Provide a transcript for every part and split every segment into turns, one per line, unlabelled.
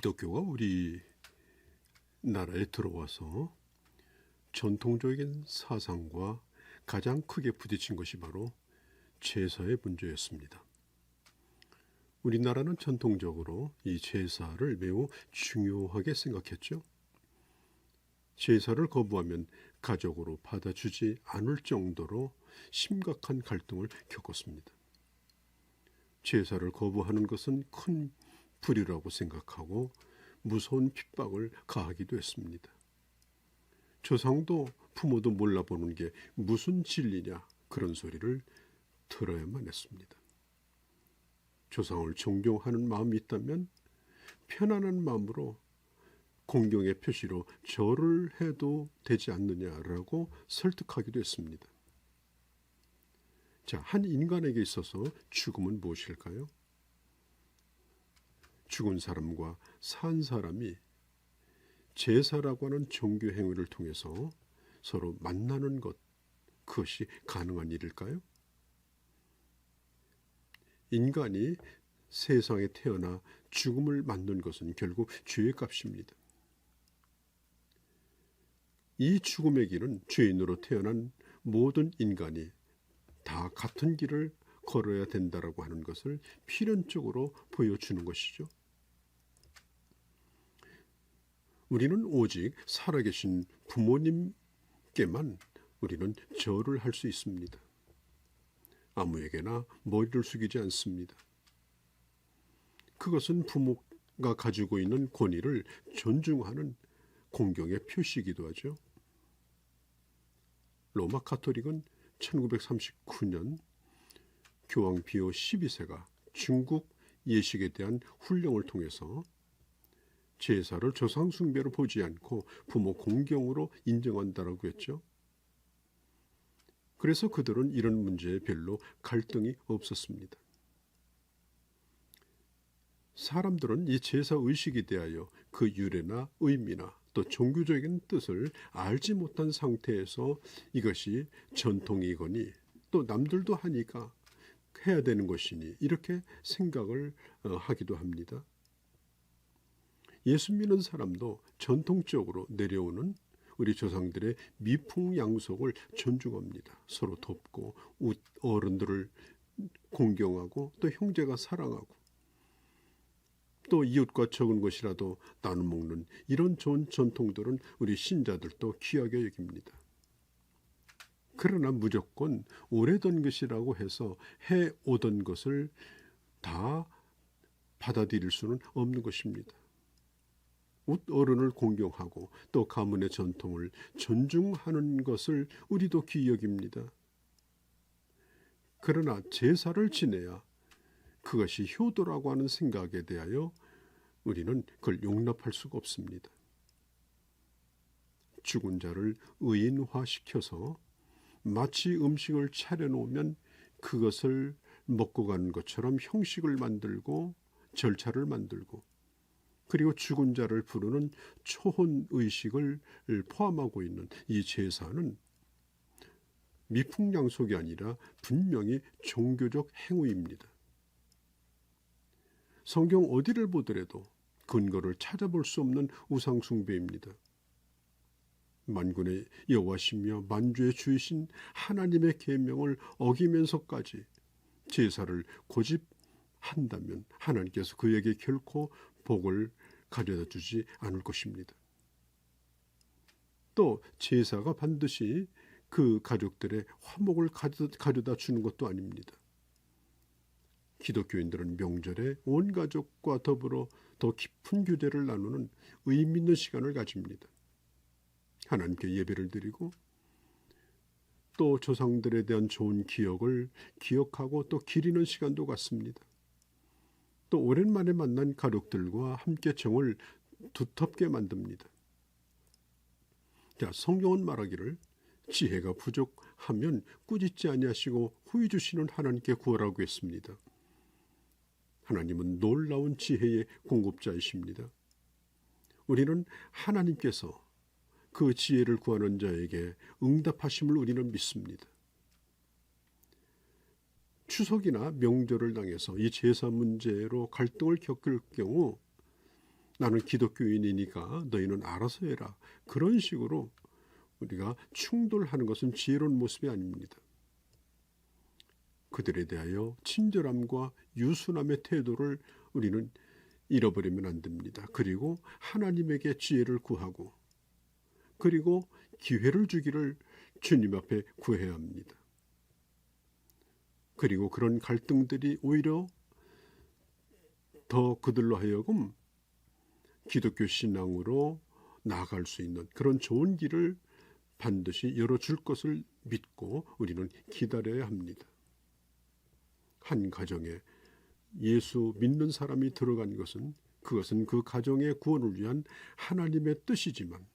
기독교가 우리나라에 들어와서 전통적인 사상과 가장 크게 부딪힌 것이 바로 제사의 문제였습니다. 우리나라는 전통적으로 이 제사를 매우 중요하게 생각했죠. 제사를 거부하면 가족으로 받아주지 않을 정도로 심각한 갈등을 겪었습니다. 제사를 거부하는 것은 큰 불의라고 생각하고 무서운 핍박을 가하기도 했습니다. 조상도 부모도 몰라보는 게 무슨 진리냐, 그런 소리를 들어야만 했습니다. 조상을 존경하는 마음이 있다면 편안한 마음으로 공경의 표시로 절을 해도 되지 않느냐라고 설득하기도 했습니다. 자, 한 인간에게 있어서 죽음은 무엇일까요? 죽은 사람과 산 사람이 제사라고 하는 종교 행위를 통해서 서로 만나는 것, 그것이 가능한 일일까요? 인간이 세상에 태어나 죽음을 맞는 것은 결국 죄의 값입니다. 이 죽음의 길은 죄인으로 태어난 모든 인간이 다 같은 길을 걸어야 된다라고 하는 것을 필연적으로 보여주는 것이죠. 우리는 오직 살아계신 부모님께만 우리는 절을 할 수 있습니다. 아무에게나 머리를 숙이지 않습니다. 그것은 부모가 가지고 있는 권위를 존중하는 공경의 표시이기도 하죠. 로마 가톨릭은 1939년 교황 비오 12세가 중국 예식에 대한 훈령을 통해서 제사를 조상 숭배로 보지 않고 부모 공경으로 인정한다라고 했죠. 그래서 그들은 이런 문제에 별로 갈등이 없었습니다. 사람들은 이 제사 의식에 대하여 그 유래나 의미나 또 종교적인 뜻을 알지 못한 상태에서 이것이 전통이거니 또 남들도 하니까 해야 되는 것이니 이렇게 생각을 하기도 합니다. 예수 믿는 사람도 전통적으로 내려오는 우리 조상들의 미풍양속을 존중합니다. 서로 돕고 어른들을 공경하고 또 형제가 사랑하고 또 이웃과 적은 것이라도 나눠 먹는 이런 좋은 전통들은 우리 신자들도 귀하게 여깁니다. 그러나 무조건 오래된 것이라고 해서 해오던 것을 다 받아들일 수는 없는 것입니다. 어른을 공경하고 또 가문의 전통을 존중하는 것을 우리도 귀히 여깁니다. 그러나 제사를 지내야 그것이 효도라고 하는 생각에 대하여 우리는 그걸 용납할 수가 없습니다. 죽은 자를 의인화시켜서 마치 음식을 차려놓으면 그것을 먹고 가는 것처럼 형식을 만들고 절차를 만들고 그리고 죽은 자를 부르는 초혼의식을 포함하고 있는 이 제사는 미풍양속이 아니라 분명히 종교적 행위입니다. 성경 어디를 보더라도 근거를 찾아볼 수 없는 우상숭배입니다. 만군의 여호와시며 만주의 주이신 하나님의 계명을 어기면서까지 제사를 고집한다면 하나님께서 그에게 결코 복을 가져다 주지 않을 것입니다. 또 제사가 반드시 그 가족들의 화목을 가져다 주는 것도 아닙니다. 기독교인들은 명절에 온 가족과 더불어 더 깊은 교제를 나누는 의미 있는 시간을 가집니다. 하나님께 예배를 드리고 또 조상들에 대한 좋은 기억을 기억하고 또 기리는 시간도 갖습니다. 또 오랜만에 만난 가족들과 함께 정을 두텁게 만듭니다. 자, 성경은 말하기를 지혜가 부족하면 꾸짖지 아니하시고 후히 주시는 하나님께 구하라고 했습니다. 하나님은 놀라운 지혜의 공급자이십니다. 우리는 하나님께서 그 지혜를 구하는 자에게 응답하심을 우리는 믿습니다. 추석이나 명절을 당해서 이 제사 문제로 갈등을 겪을 경우 나는 기독교인이니까 너희는 알아서 해라. 그런 식으로 우리가 충돌하는 것은 지혜로운 모습이 아닙니다. 그들에 대하여 친절함과 유순함의 태도를 우리는 잃어버리면 안 됩니다. 그리고 하나님에게 지혜를 구하고 그리고 기회를 주기를 주님 앞에 구해야 합니다. 그리고 그런 갈등들이 오히려 더 그들로 하여금 기독교 신앙으로 나아갈 수 있는 그런 좋은 길을 반드시 열어줄 것을 믿고 우리는 기다려야 합니다. 한 가정에 예수 믿는 사람이 들어간 것은 그것은 그 가정의 구원을 위한 하나님의 뜻이지만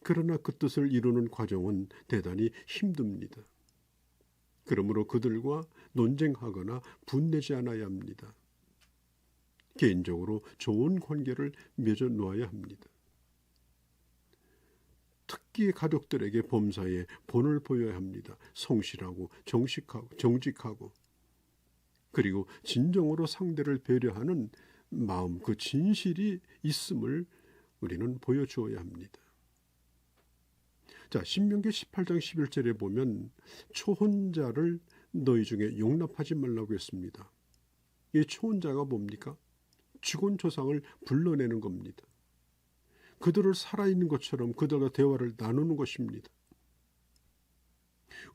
그러나 그 뜻을 이루는 과정은 대단히 힘듭니다. 그러므로 그들과 논쟁하거나 분내지 않아야 합니다. 개인적으로 좋은 관계를 맺어 놓아야 합니다. 특히 가족들에게 범사에 본을 보여야 합니다. 성실하고 정직하고 그리고 진정으로 상대를 배려하는 마음, 그 진실이 있음을 우리는 보여주어야 합니다. 자, 신명기 18장 11절에 보면 초혼자를 너희 중에 용납하지 말라고 했습니다. 이 초혼자가 뭡니까? 죽은 조상을 불러내는 겁니다. 그들을 살아있는 것처럼 그들과 대화를 나누는 것입니다.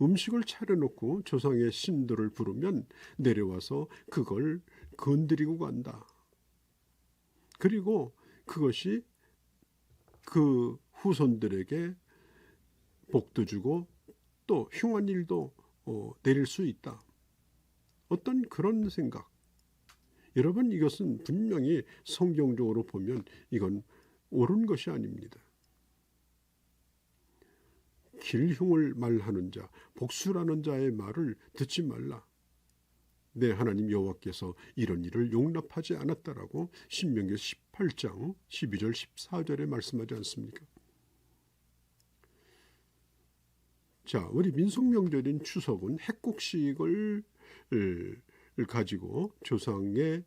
음식을 차려놓고 조상의 신들을 부르면 내려와서 그걸 건드리고 간다. 그리고 그것이 그 후손들에게 복도 주고 또 흉한 일도 내릴 수 있다. 어떤 그런 생각. 여러분, 이것은 분명히 성경적으로 보면 이건 옳은 것이 아닙니다. 길흉을 말하는 자, 복수라는 자의 말을 듣지 말라. 내 하나님 여호와께서 이런 일을 용납하지 않았다라고 신명기 18장 12절 14절에 말씀하지 않습니까? 자, 우리 민속명절인 추석은 핵국식을 가지고 조상에게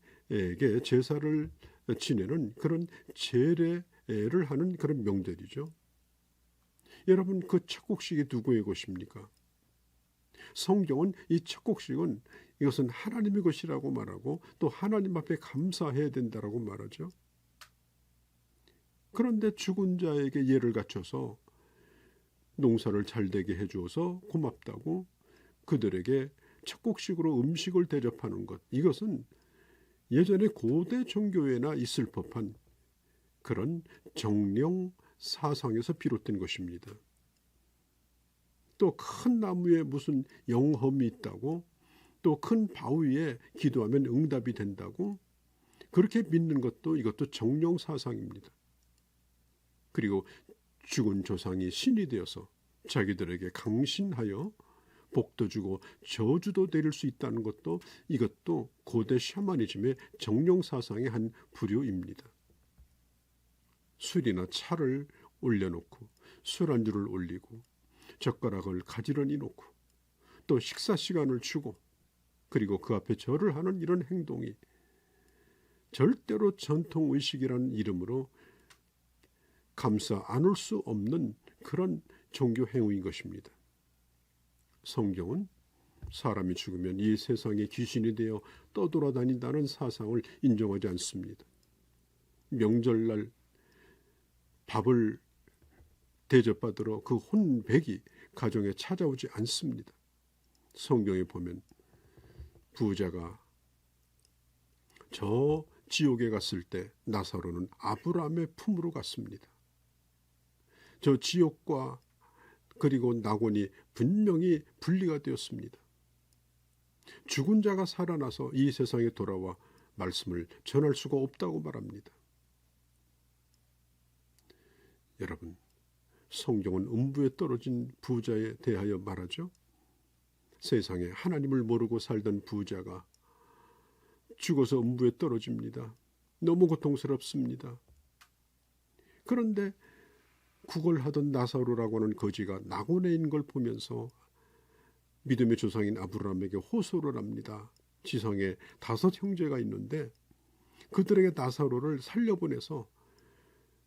제사를 지내는 그런 제례를 하는 그런 명절이죠. 여러분, 그 척국식이 누구의 것입니까? 성경은 이 척국식은 이것은 하나님의 것이라고 말하고 또 하나님 앞에 감사해야 된다라고 말하죠. 그런데 죽은 자에게 예를 갖춰서 농사를 잘 되게 해주어서 고맙다고 그들에게 척국식으로 음식을 대접하는 것, 이것은 예전에 고대 종교에나 있을 법한 그런 정령 사상에서 비롯된 것입니다. 또 큰 나무에 무슨 영험이 있다고, 또 큰 바위에 기도하면 응답이 된다고 그렇게 믿는 것도 이것도 정령 사상입니다. 그리고 죽은 조상이 신이 되어서 자기들에게 강신하여 복도 주고 저주도 내릴 수 있다는 것도 이것도 고대 샤머니즘의 정령 사상의 한 부류입니다. 술이나 차를 올려놓고 술안주를 올리고 젓가락을 가지런히 놓고 또 식사 시간을 주고 그리고 그 앞에 절을 하는 이런 행동이 절대로 전통의식이라는 이름으로 감싸 안을 수 없는 그런 종교 행위인 것입니다. 성경은 사람이 죽으면 이 세상에 귀신이 되어 떠돌아다닌다는 사상을 인정하지 않습니다. 명절날 밥을 대접받으러 그 혼백이 가정에 찾아오지 않습니다. 성경에 보면 부자가 저 지옥에 갔을 때 나사로는 아브라함의 품으로 갔습니다. 저 지옥과 그리고 낙원이 분명히 분리가 되었습니다. 죽은 자가 살아나서 이 세상에 돌아와 말씀을 전할 수가 없다고 말합니다. 여러분, 성경은 음부에 떨어진 부자에 대하여 말하죠. 세상에 하나님을 모르고 살던 부자가 죽어서 음부에 떨어집니다. 너무 고통스럽습니다. 그런데 구걸하던 나사로라고 하는 거지가 낙원에 있는 걸 보면서 믿음의 조상인 아브라함에게 호소를 합니다. 지성에 5 형제가 있는데 그들에게 나사로를 살려보내서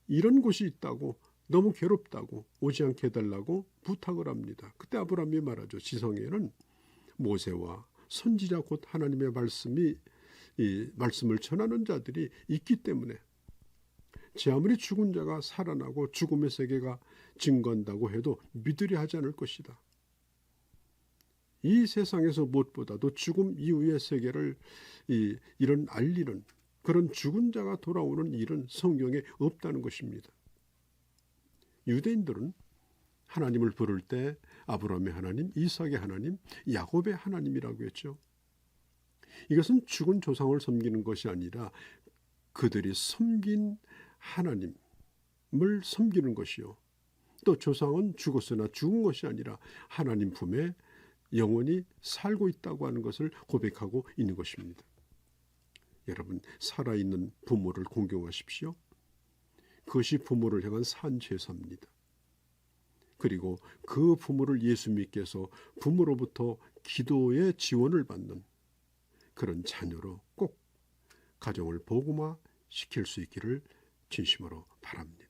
이런 곳이 있다고, 너무 괴롭다고, 오지 않게 해달라고 부탁을 합니다. 그때 아브라함이 말하죠. 지성에는 모세와 선지자 곧 하나님의 이 말씀을 전하는 자들이 있기 때문에 제 아무리 죽은 자가 살아나고 죽음의 세계가 증거한다고 해도 믿으려 하지 않을 것이다. 이 세상에서 무엇보다도 죽음 이후의 세계를 이런 알리는 그런 죽은 자가 돌아오는 일은 성경에 없다는 것입니다. 유대인들은 하나님을 부를 때 아브라함의 하나님, 이삭의 하나님, 야곱의 하나님이라고 했죠. 이것은 죽은 조상을 섬기는 것이 아니라 그들이 섬긴 하나님을 섬기는 것이요. 또 조상은 죽었으나 죽은 것이 아니라 하나님 품에 영원히 살고 있다고 하는 것을 고백하고 있는 것입니다. 여러분, 살아있는 부모를 공경하십시오. 그것이 부모를 향한 산제사입니다. 그리고 그 부모를 예수 믿게서 부모로부터 기도의 지원을 받는 그런 자녀로 꼭 가정을 복음화 시킬 수 있기를 진심으로 바랍니다.